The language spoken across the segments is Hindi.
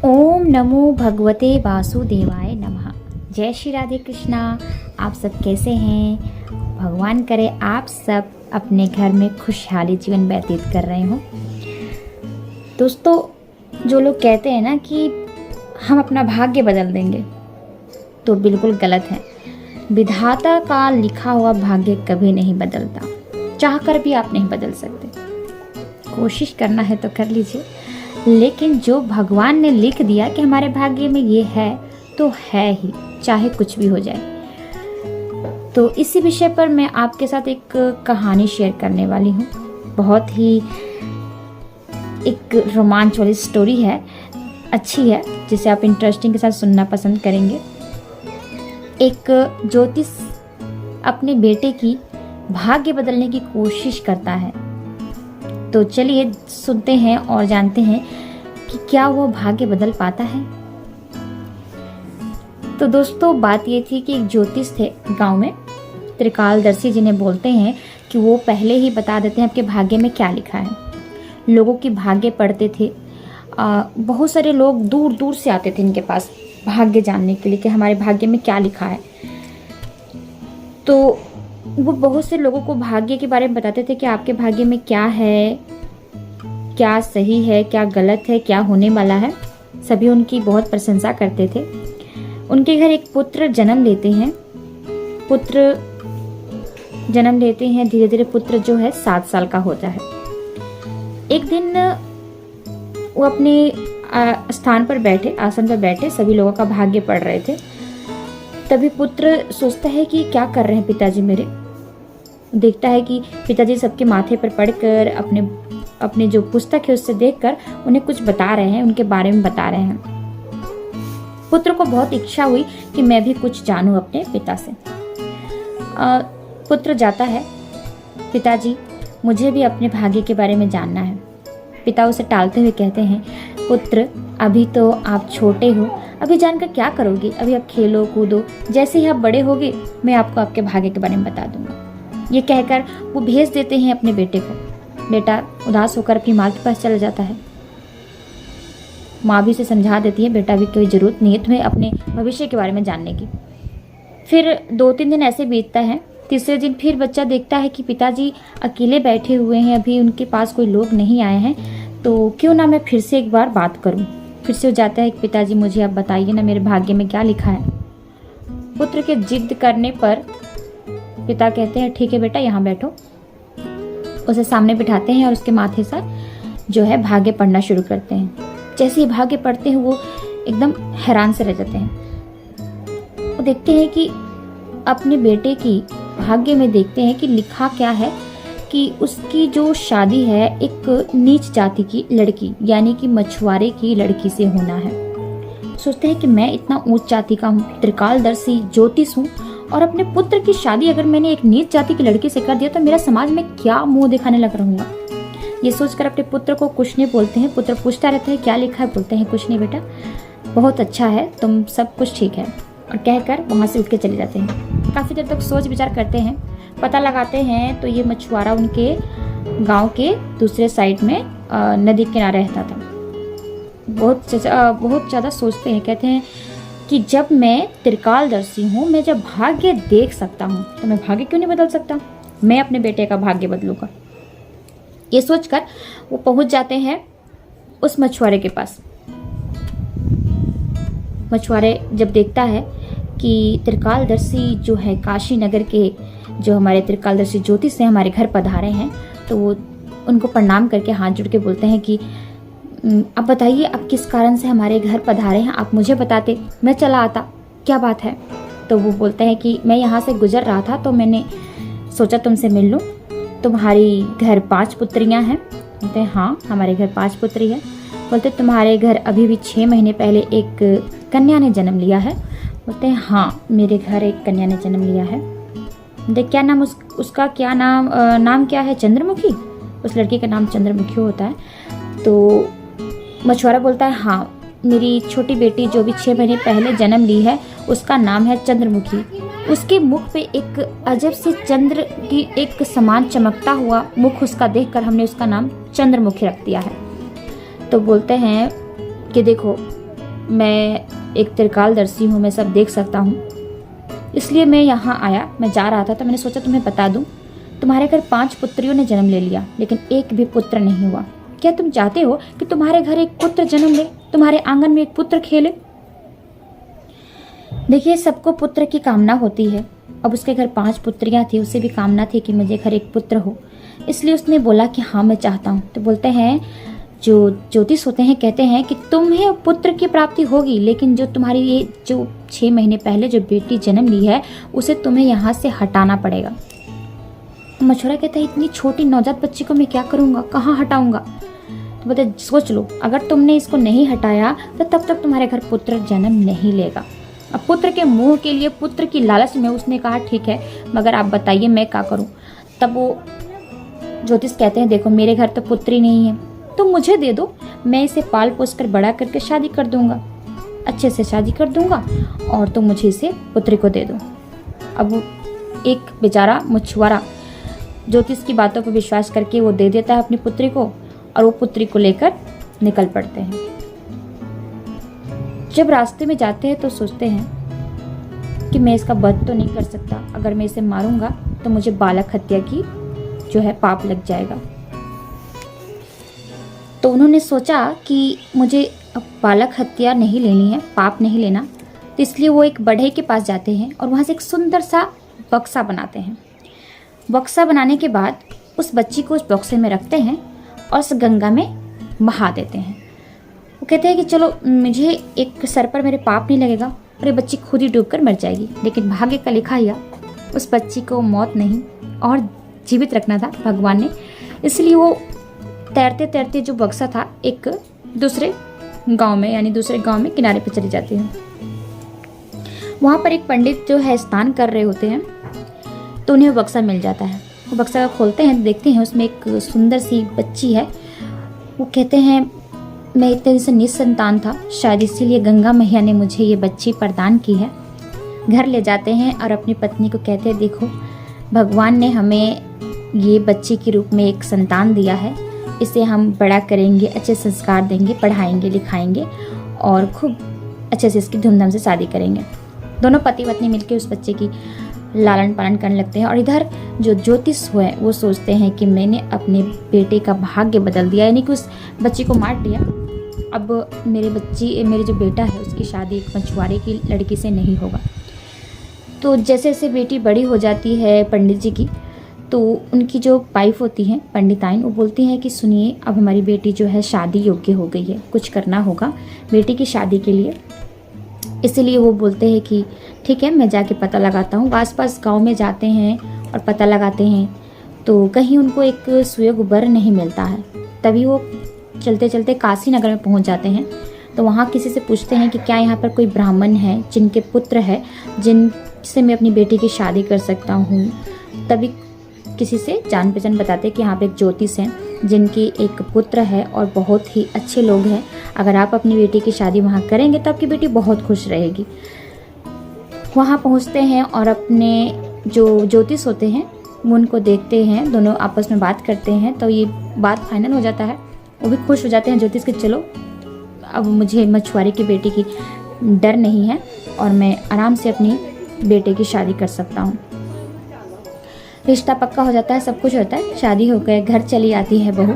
ओम नमो भगवते वासुदेवाय नमः। जय श्री राधे कृष्णा। आप सब कैसे हैं? भगवान करे आप सब अपने घर में खुशहाली जीवन व्यतीत कर रहे हो। दोस्तों, जो लोग कहते हैं ना कि हम अपना भाग्य बदल देंगे, तो बिल्कुल गलत है। विधाता का लिखा हुआ भाग्य कभी नहीं बदलता, चाहकर भी आप नहीं बदल सकते। कोशिश करना है तो कर लीजिए, लेकिन जो भगवान ने लिख दिया कि हमारे भाग्य में ये है तो है ही, चाहे कुछ भी हो जाए। तो इसी विषय पर मैं आपके साथ एक कहानी शेयर करने वाली हूँ। बहुत ही एक रोमांच वाली स्टोरी है, अच्छी है, जिसे आप इंटरेस्टिंग के साथ सुनना पसंद करेंगे। एक ज्योतिष अपने बेटे की भाग्य बदलने की कोशिश करता है। तो चलिए सुनते हैं और जानते हैं कि क्या वो भाग्य बदल पाता है। तो दोस्तों, बात ये थी कि एक ज्योतिष थे गांव में, त्रिकालदर्शी जिन्हें बोलते हैं, कि वो पहले ही बता देते हैं आपके भाग्य में क्या लिखा है। लोगों की भाग्य पढ़ते थे। बहुत सारे लोग दूर दूर से आते थे इनके पास भाग्य जानने के लिए कि हमारे भाग्य में क्या लिखा है। तो वो बहुत से लोगों को भाग्य के बारे में बताते थे कि आपके भाग्य में क्या है, क्या सही है, क्या गलत है, क्या होने वाला है। सभी उनकी बहुत प्रशंसा करते थे। उनके घर एक पुत्र जन्म लेते हैं। धीरे धीरे पुत्र जो है 7 साल का होता है। एक दिन वो अपने स्थान पर बैठे, आसन पर बैठे, सभी लोगों का भाग्य पढ़ रहे थे। तभी पुत्र सोचता है कि क्या कर रहे हैं पिताजी मेरे। देखता है कि पिताजी सबके माथे पर पढ़कर अपने जो पुस्तक है उससे देखकर उन्हें कुछ बता रहे हैं, उनके बारे में बता रहे हैं। पुत्र को बहुत इच्छा हुई कि मैं भी कुछ जानूं अपने पिता से। पुत्र जाता है, पिताजी मुझे भी अपने भाग्य के बारे में जानना है। पिता उसे टालते हुए कहते हैं, पुत्र अभी तो आप छोटे हो, अभी जानकर क्या करोगे, अभी आप खेलो कूदो, जैसे ही आप बड़े होगे मैं आपको आपके भाग्य के बारे में बता दूंगा। ये कहकर वो भेज देते हैं अपने बेटे को। बेटा उदास होकर अपनी माँ के पास चला जाता है। माँ भी उसे समझा देती है, बेटा भी कोई ज़रूरत नहीं है तुम्हें अपने भविष्य के बारे में जानने की। फिर 2-3 दिन ऐसे बीतता है। तीसरे दिन फिर बच्चा देखता है कि पिताजी अकेले बैठे हुए हैं, अभी उनके पास कोई लोग नहीं आए हैं, तो क्यों ना मैं फिर से एक बार बात करूं। फिर से हो जाता है कि पिताजी मुझे आप बताइए ना मेरे भाग्य में क्या लिखा है। पुत्र के जिद करने पर पिता कहते हैं, ठीक है बेटा यहाँ बैठो। उसे सामने बिठाते हैं और उसके माथे से जो है भाग्य पढ़ना शुरू करते हैं। जैसे ही भाग्य पढ़ते हैं वो एकदम हैरान से रह जाते हैं। वो देखते हैं कि अपने बेटे की भाग्य में देखते हैं कि लिखा क्या है कि उसकी जो शादी है एक नीच जाति की लड़की यानी कि मछुआरे की लड़की से होना है। सोचते हैं कि मैं इतना ऊंच जाति का हूँ, त्रिकालदर्शी ज्योतिष हूँ, और अपने पुत्र की शादी अगर मैंने एक नीच जाति की लड़की से कर दिया तो मेरा समाज में क्या मुंह दिखाने लग रहूंगा। ये सोचकर अपने पुत्र को कुछ नहीं बोलते हैं। पुत्र पूछता रहता है क्या लिखा है, बोलते हैं कुछ नहीं बेटा, बहुत अच्छा है, तुम सब कुछ ठीक है, और कहकर वहाँ से उठ के चले जाते हैं। काफ़ी देर तक सोच विचार करते हैं, पता लगाते हैं तो ये मछुआरा उनके गांव के दूसरे साइड में नदी किनारे रहता था। बहुत ज़्यादा सोचते हैं, कहते हैं कि जब मैं त्रिकालदर्शी हूँ, मैं जब भाग्य देख सकता हूँ तो मैं भाग्य क्यों नहीं बदल सकता, मैं अपने बेटे का भाग्य बदलूंगा। ये सोचकर वो पहुंच जाते हैं उस मछुआरे के पास। मछुआरे जब देखता है कि त्रिकालदर्शी जो है काशी नगर के, जो हमारे त्रिकालदर्शी ज्योतिष से हमारे घर पधारे हैं, तो वो उनको प्रणाम करके हाथ जोड़ के बोलते हैं कि अब बताइए आप किस कारण से हमारे घर पधारे हैं, आप मुझे बताते मैं चला आता, क्या बात है। तो वो बोलते हैं कि मैं यहाँ से गुजर रहा था तो मैंने सोचा तुमसे मिल लूँ, तुम्हारी घर 5 पुत्रियाँ हैं। बोलते हैं हाँ हमारे घर 5 पुत्री है। बोलते तुम्हारे घर अभी भी 6 महीने पहले एक कन्या ने जन्म लिया है। बोलते हैं हाँ मेरे घर एक कन्या ने जन्म लिया है। बोलते क्या नाम, उसका क्या नाम क्या है, चंद्रमुखी, उस लड़की का नाम चंद्रमुखी होता है। तो मछुआरा बोलता है हाँ मेरी छोटी बेटी जो भी 6 महीने पहले जन्म ली है उसका नाम है चंद्रमुखी। उसके मुख पे एक अजब से चंद्र की एक समान चमकता हुआ मुख उसका देखकर हमने उसका नाम चंद्रमुखी रख दिया है। तो बोलते हैं कि देखो मैं एक त्रिकालदर्शी हूँ, मैं सब देख सकता हूँ, इसलिए मैं यहाँ आया। मैं जा रहा था तो मैंने सोचा तुम्हें बता दूँ, तुम्हारे घर 5 पुत्रियों ने जन्म ले लिया, लेकिन एक भी पुत्र नहीं हुआ। क्या तुम चाहते हो कि तुम्हारे घर एक पुत्र जन्म ले, तुम्हारे आंगन में एक पुत्र खेले? देखिए, सबको पुत्र की कामना होती है। अब उसके घर 5 पुत्रियां थी, उसे भी कामना थी कि मुझे घर एक पुत्र हो, इसलिए उसने बोला कि हाँ मैं चाहता हूँ। तो बोलते हैं, जो ज्योतिष होते हैं कहते हैं कि तुम्हें पुत्र की प्राप्ति होगी, लेकिन जो तुम्हारी ये जो 6 महीने पहले जो बेटी जन्म ली है उसे तुम्हें यहाँ से हटाना पड़ेगा। मछुआरा कहता है, इतनी छोटी नवजात बच्ची को मैं क्या करूँगा, कहाँ हटाऊँगा? तो बोलते, सोच लो, अगर तुमने इसको नहीं हटाया तो तब तक तुम्हारे घर पुत्र जन्म नहीं लेगा। अब पुत्र के मुंह के लिए, पुत्र की लालच में उसने कहा ठीक है, मगर आप बताइए मैं क्या करूं? तब वो ज्योतिष कहते हैं, देखो मेरे घर तो पुत्री नहीं है, तुम मुझे दे दो, मैं इसे पाल पोस कर बड़ा करके शादी कर दूंगा, अच्छे से शादी कर दूंगा और तुम मुझे इसे पुत्री को दे दो। अब एक बेचारा मछुआरा ज्योतिष की बातों पर विश्वास करके वो दे देता है अपनी पुत्री को, और वो पुत्री को लेकर निकल पड़ते हैं। जब रास्ते में जाते हैं तो सोचते हैं कि मैं इसका वध तो नहीं कर सकता, अगर मैं इसे मारूंगा तो मुझे बालक हत्या की जो है पाप लग जाएगा। तो उन्होंने सोचा कि मुझे अब बालक हत्या नहीं लेनी है, पाप नहीं लेना, तो इसलिए वो एक बढ़ई के पास जाते हैं और वहाँ से एक सुंदर सा बक्सा बनाते हैं। बक्सा बनाने के बाद उस बच्ची को उस बक्से में रखते हैं और उस गंगा में बहा देते हैं। वो कहते हैं कि चलो, मुझे एक सर पर मेरे पाप नहीं लगेगा और ये बच्ची खुद ही डूबकर मर जाएगी। लेकिन भाग्य का लिखा या उस बच्ची को मौत नहीं और जीवित रखना था भगवान ने, इसलिए वो तैरते तैरते जो बक्सा था एक दूसरे गांव में, यानी दूसरे गांव में किनारे पर चली जाती है। वहाँ पर एक पंडित जो है स्नान कर रहे होते हैं, तो उन्हें बक्सा मिल जाता है। वो बक्सा खोलते हैं, देखते हैं उसमें एक सुंदर सी बच्ची है। वो कहते हैं, मैं इतने दिन से निसंतान था, शायद इसीलिए गंगा मैया ने मुझे ये बच्ची प्रदान की है। घर ले जाते हैं और अपनी पत्नी को कहते हैं, देखो भगवान ने हमें ये बच्ची के रूप में एक संतान दिया है, इसे हम बड़ा करेंगे, अच्छे संस्कार देंगे, पढ़ाएंगे लिखाएंगे और खूब अच्छे से इसकी धूमधाम से शादी करेंगे। दोनों पति पत्नी मिलकर उस बच्चे की लालन पालन करने लगते हैं। और इधर जो ज्योतिष हुए वो सोचते हैं कि मैंने अपने बेटे का भाग्य बदल दिया, यानी कि उस बच्ची को मार दिया। अब मेरे जो बेटा है उसकी शादी एक मछुआरे की लड़की से नहीं होगा। तो जैसे जैसे बेटी बड़ी हो जाती है पंडित जी की, तो उनकी जो वाइफ होती हैं पंडिताइन, वो बोलती हैं कि सुनिए, अब हमारी बेटी जो है शादी योग्य हो गई है, कुछ करना होगा बेटी की शादी के लिए। इसीलिए वो बोलते हैं कि ठीक है, मैं जाके पता लगाता हूँ। आसपास गांव में जाते हैं और पता लगाते हैं तो कहीं उनको एक सुयोग वर नहीं मिलता है। तभी वो चलते चलते काशी नगर में पहुँच जाते हैं। तो वहाँ किसी से पूछते हैं कि क्या यहाँ पर कोई ब्राह्मण है जिनके पुत्र है, जिनसे मैं अपनी बेटी की शादी कर सकता हूँ। तभी किसी से जान पहचान बताते हैं कि यहाँ पे एक ज्योतिष हैं जिनकी एक पुत्र है और बहुत ही अच्छे लोग हैं, अगर आप अपनी बेटी की शादी वहाँ करेंगे तो आपकी बेटी बहुत खुश रहेगी। वहाँ पहुँचते हैं और अपने जो ज्योतिष होते हैं वो उनको देखते हैं, दोनों आपस में बात करते हैं। तो ये बात फाइनल हो जाता है, वो भी खुश हो जाते हैं ज्योतिष के, चलो अब मुझे मछुआरे की बेटी की डर नहीं है और मैं आराम से अपनी बेटे की शादी कर सकता हूँ। रिश्ता पक्का हो जाता है, सब कुछ होता है, शादी हो गए, घर चली आती है बहू।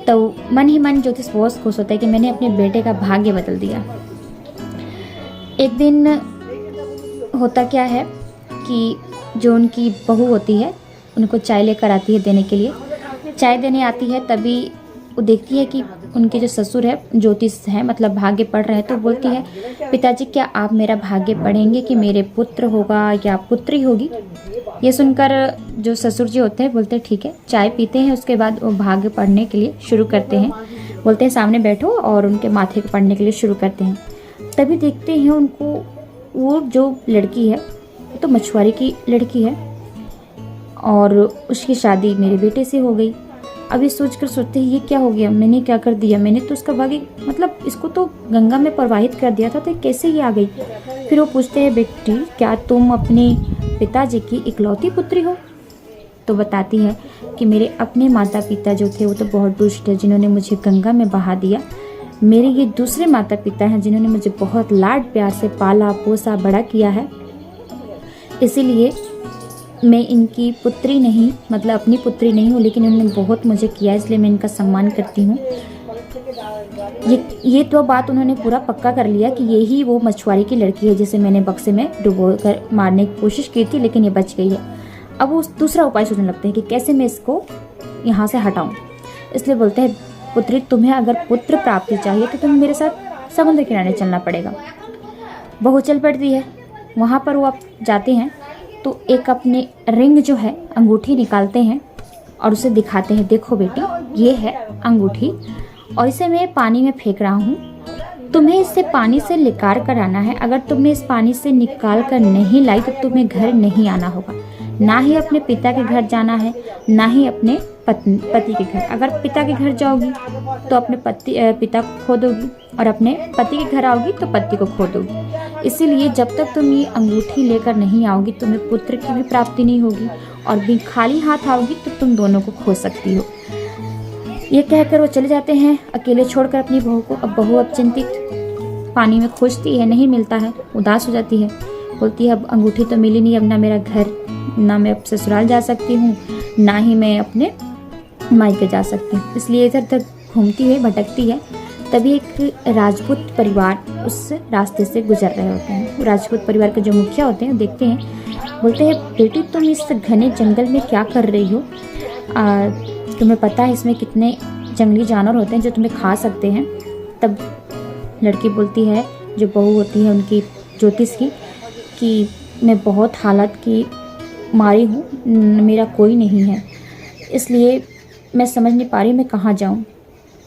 तो मन ही मन ज्योतिष बहुत खुश होता है कि मैंने अपने बेटे का भाग्य बदल दिया। एक दिन होता क्या है कि जो उनकी बहू होती है उनको चाय लेकर आती है देने के लिए। चाय देने आती है तभी वो देखती है कि उनके जो ससुर है ज्योतिष हैं, मतलब भाग्य पढ़ रहे हैं। तो बोलती है, पिताजी क्या आप मेरा भाग्य पढ़ेंगे कि मेरे पुत्र होगा या पुत्री होगी? ये सुनकर जो ससुर जी होते हैं बोलते हैं ठीक है। चाय पीते हैं, उसके बाद वो भाग्य पढ़ने के लिए शुरू करते हैं। बोलते हैं सामने बैठो और उनके माथे को पढ़ने के लिए शुरू करते हैं। तभी देखते हैं उनको वो जो लड़की है तो मछुआरे की लड़की है और उसकी शादी मेरे बेटे से हो गई। अभी सोचकर सोचते हैं ये क्या हो गया, मैंने क्या कर दिया, मैंने तो उसका भाग्य, मतलब इसको तो गंगा में प्रवाहित कर दिया था, तो कैसे ये आ गई? फिर वो पूछते हैं, बेटी क्या तुम अपने पिताजी की इकलौती पुत्री हो? तो बताती है कि मेरे अपने माता पिता जो थे वो तो बहुत दुष्ट है, जिन्होंने मुझे गंगा में बहा दिया। मेरे ये दूसरे माता पिता हैं जिन्होंने मुझे बहुत लाड प्यार से पाला पोसा बड़ा किया है, इसीलिए मैं इनकी पुत्री नहीं, मतलब अपनी पुत्री नहीं हूँ, लेकिन उन्होंने बहुत मुझे किया, इसलिए मैं इनका सम्मान करती हूँ। ये तो बात उन्होंने पूरा पक्का कर लिया कि यही वो मछुआरे की लड़की है जिसे मैंने बक्से में डुबो कर मारने की कोशिश की थी, लेकिन ये बच गई है। अब वो दूसरा उपाय सोचने लगते हैं कि कैसे मैं इसको यहाँ से हटाऊं। इसलिए बोलते हैं, पुत्री तुम्हें अगर पुत्र प्राप्ति चाहिए तो तुम्हें मेरे साथ समुद्र किनारे चलना पड़ेगा। बहू चल पड़ती है। वहाँ पर वो आप जाते हैं तो एक अपने रिंग जो है अंगूठी निकालते हैं और उसे दिखाते हैं, देखो बेटी ये है अंगूठी और इसे मैं पानी में फेंक रहा हूँ, तुम्हें इससे पानी से निकाल कर आना है। अगर तुमने इस पानी से निकाल कर नहीं लाई तो तुम्हें घर नहीं आना होगा, ना ही अपने पिता के घर जाना है, ना ही अपने पति के घर। अगर पिता के घर जाओगी तो अपने पिता को खो दोगी और अपने पति के घर आओगी तो पति को खो दोगी। इसीलिए जब तक तुम ये अंगूठी लेकर नहीं आओगी तुम्हें पुत्र की भी प्राप्ति नहीं होगी और भी खाली हाथ आओगी तो तुम दोनों को खो सकती हो। ये कहकर वो चले जाते हैं अकेले छोड़कर अपनी बहू को। अब बहू अब चिंतित पानी में खोजती है, नहीं मिलता है, उदास हो जाती है, बोलती है अब अंगूठी तो मिली नहीं, अब ना मेरा घर, ना मैं अब ससुराल जा सकती हूँ, ना ही मैं अपने मायके जा सकती हूँ। इसलिए इधर उधर घूमती है, भटकती है। तभी एक राजपूत परिवार उस रास्ते से गुजर रहे होते हैं। राजपूत परिवार के जो मुखिया होते हैं देखते हैं, बोलते हैं बेटी तुम इस घने जंगल में क्या कर रही हो? तुम्हें पता है इसमें कितने जंगली जानवर होते हैं जो तुम्हें खा सकते हैं। तब लड़की बोलती है, जो बहू होती है उनकी ज्योतिष की, कि मैं बहुत हालत की मारी हूँ, मेरा कोई नहीं है, इसलिए मैं समझ नहीं पा रही मैं कहाँ जाऊँ।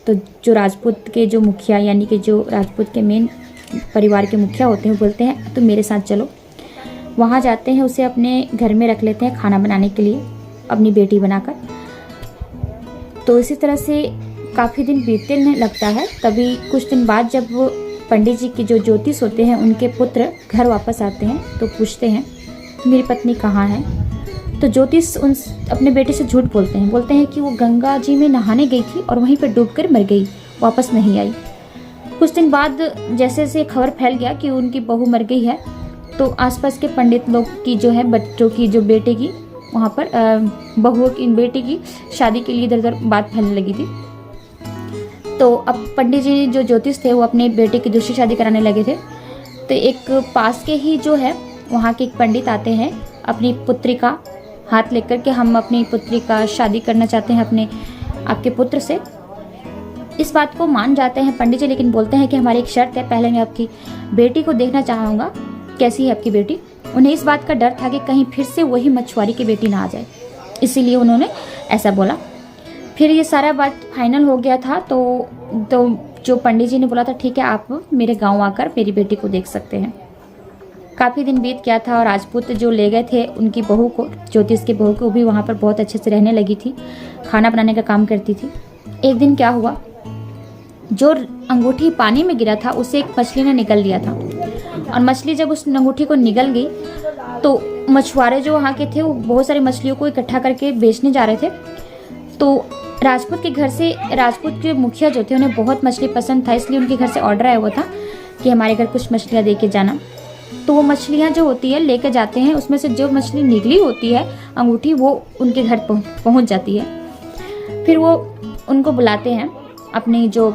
तो जो राजपूत के जो मुखिया, यानी कि जो राजपूत के मेन परिवार के मुखिया होते हैं, बोलते हैं तुम मेरे साथ चलो। वहाँ जाते हैं, उसे अपने घर में रख लेते हैं खाना बनाने के लिए, अपनी बेटी बनाकर। तो इसी तरह से काफ़ी दिन बीतने लगता है। तभी कुछ दिन बाद जब वो पंडित जी के जो ज्योतिष होते हैं उनके पुत्र घर वापस आते हैं तो पूछते हैं मेरी पत्नी कहाँ है? तो ज्योतिष उन अपने बेटे से झूठ बोलते हैं कि वो गंगा जी में नहाने गई थी और वहीं पर डूबकर मर गई, वापस नहीं आई। कुछ दिन बाद जैसे जैसे खबर फैल गया कि उनकी बहू मर गई है, तो आसपास के पंडित लोग की जो है बच्चों की जो बेटे की वहाँ पर बहुओं की बेटे की शादी के लिए इधर उधर बात फैलने लगी थी। तो अब पंडित जी जो ज्योतिष थे वो अपने बेटे की दूसरी शादी कराने लगे थे। तो एक पास के ही जो है वहाँ के एक पंडित आते हैं अपनी पुत्री का हाथ लेकर के, हम अपनी पुत्री का शादी करना चाहते हैं अपने आपके पुत्र से। इस बात को मान जाते हैं पंडित जी, लेकिन बोलते हैं कि हमारी एक शर्त है, पहले मैं आपकी बेटी को देखना चाहूँगा, कैसी है आपकी बेटी। उन्हें इस बात का डर था कि कहीं फिर से वही मछुआरी की बेटी ना आ जाए, इसीलिए उन्होंने ऐसा बोला। फिर ये सारा बात फाइनल हो गया था। तो जो पंडित जी ने बोला था ठीक है आप मेरे गांव आकर मेरी बेटी को देख सकते हैं। काफ़ी दिन बीत गया था और राजपूत जो ले गए थे उनकी बहू को, ज्योतिष की बहू को, भी वहाँ पर बहुत अच्छे से रहने लगी थी, खाना बनाने का काम करती थी। एक दिन क्या हुआ, जो अंगूठी पानी में गिरा था उसे एक मछली ने निगल लिया था और मछली जब उस अंगूठी को निगल गई तो मछुआरे जो वहाँ के थे वो बहुत सारी मछलियों को इकट्ठा करके बेचने जा रहे थे। तो राजपूत के घर से, राजपूत के मुखिया जो थे उन्हें बहुत मछली पसंद था, इसलिए उनके घर से ऑर्डर आया हुआ था कि हमारे घर कुछ मछलियाँ दे के जाना। तो वो मछलियाँ जो होती है लेकर जाते हैं, उसमें से जो मछली निकली होती है अंगूठी वो उनके घर पहुँच जाती है। फिर वो उनको बुलाते हैं, अपनी जो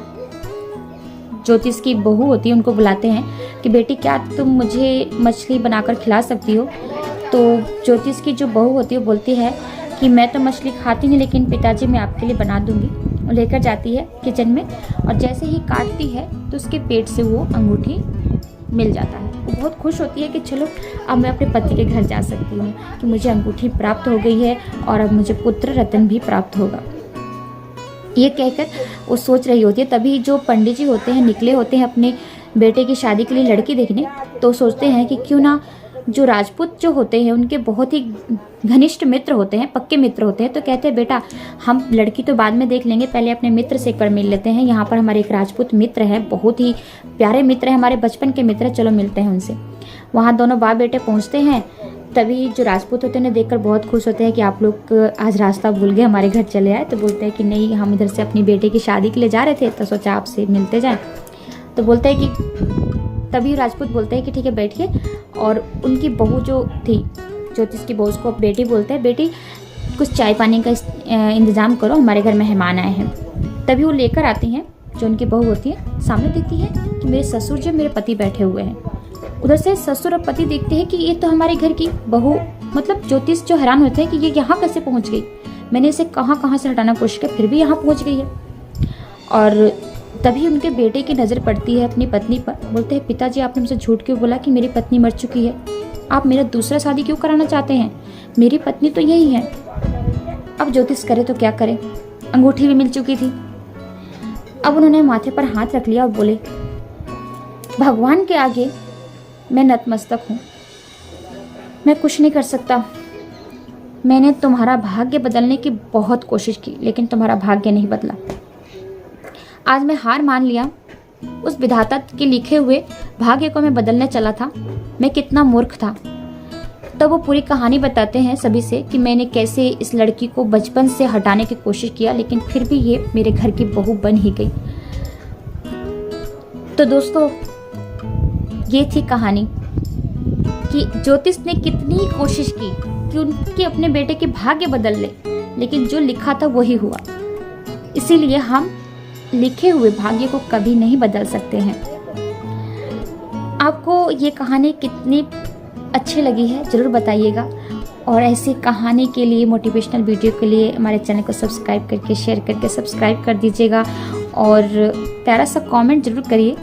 ज्योतिष की बहू होती है उनको बुलाते हैं कि बेटी क्या तुम मुझे मछली बनाकर खिला सकती हो? तो ज्योतिष की जो बहू होती है वो बोलती है कि मैं तो मछली खाती नहीं, लेकिन पिताजी मैं आपके लिए बना दूंगी। और लेकर जाती है किचन में और जैसे ही काटती है तो उसके पेट से वो अंगूठी मिल जाता है। वो बहुत खुश होती है कि चलो अब मैं अपने पति के घर जा सकती हूँ, कि मुझे अंगूठी प्राप्त हो गई है और अब मुझे पुत्र रत्न भी प्राप्त होगा। ये कहकर वो सोच रही होती है। तभी जो पंडित जी होते हैं निकले होते हैं अपने बेटे की शादी के लिए लड़की देखने। तो सोचते हैं कि क्यों ना जो राजपूत जो होते हैं उनके बहुत ही घनिष्ठ मित्र होते हैं, पक्के मित्र होते हैं। तो कहते हैं बेटा हम लड़की तो बाद में देख लेंगे, पहले अपने मित्र से एक बार मिल लेते हैं। यहाँ पर हमारे एक राजपूत मित्र है, बहुत ही प्यारे मित्र हैं, हमारे बचपन के मित्र, चलो मिलते हैं उनसे। वहाँ दोनों बाप बेटे पहुँचते हैं तभी जो राजपूत होते हैं उन्हें देखकर बहुत खुश होते हैं कि आप लोग आज रास्ता भूल गए, हमारे घर चले आए। तो बोलते हैं कि नहीं, हम इधर से अपनी बेटे की शादी के लिए जा रहे थे, तो सोचा आपसे मिलते जाएं। तो बोलते हैं कि तभी राजपूत बोलते हैं कि ठीक है बैठिए। और उनकी बहू जो थी, ज्योतिष की बहू, उसको बेटी बोलते हैं, बेटी कुछ चाय पानी का इंतज़ाम करो, हमारे घर मेहमान आए हैं। तभी वो लेकर आती हैं, जो उनकी बहू होती है, सामने देखती है कि मेरे ससुर जो मेरे पति बैठे हुए हैं। उधर से ससुर और पति देखते हैं कि ये तो हमारे घर की बहू, मतलब ज्योतिष जो हैरान होते हैं कि ये यहाँ कैसे पहुँच गई, मैंने इसे कहाँ से हटाना कोशिश की, फिर भी यहाँ पहुँच गई है। और तभी उनके बेटे की नज़र पड़ती है अपनी पत्नी पर। बोलते हैं पिताजी, आपने मुझसे झूठ क्यों बोला कि मेरी पत्नी मर चुकी है? आप मेरा दूसरा शादी क्यों कराना चाहते हैं? मेरी पत्नी तो यही है। अब ज्योतिष करे तो क्या करे, अंगूठी भी मिल चुकी थी। अब उन्होंने माथे पर हाथ रख लिया और बोले, भगवान के आगे मैं नतमस्तक हूँ, मैं कुछ नहीं कर सकता। मैंने तुम्हारा भाग्य बदलने की बहुत कोशिश की, लेकिन तुम्हारा भाग्य नहीं बदला। आज मैं हार मान लिया। उस विधाता के लिखे हुए भाग्य को मैं बदलने चला था। मैं कितना मूर्ख था। तब वो पूरी कहानी बताते हैं सभी से कि मैंने कैसे इस लड़की को बचपन से हटाने की कोशिश किया, लेकिन फिर भी ये मेरे घर की बहू बन ही गई। तो दोस्तों, ये थी कहानी कि ज्योतिष ने कितनी कोशिश की कि उनके अपने बेटे के भाग्य बदल ले, लेकिन जो लिखा था वही हुआ। इसीलिए हम लिखे हुए भाग्य को कभी नहीं बदल सकते हैं। आपको ये कहानी कितनी अच्छी लगी है ज़रूर बताइएगा। और ऐसी कहानी के लिए, मोटिवेशनल वीडियो के लिए हमारे चैनल को सब्सक्राइब करके, शेयर करके सब्सक्राइब कर दीजिएगा। और प्यारा सा कमेंट ज़रूर करिए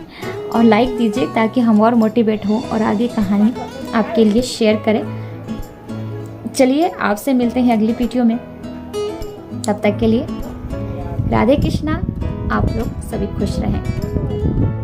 और लाइक दीजिए, ताकि हम और मोटिवेट हों और आगे कहानी आपके लिए शेयर करें। चलिए, आपसे मिलते हैं अगली वीडियो में। तब तक के लिए राधे कृष्णा। आप लोग सभी खुश रहें।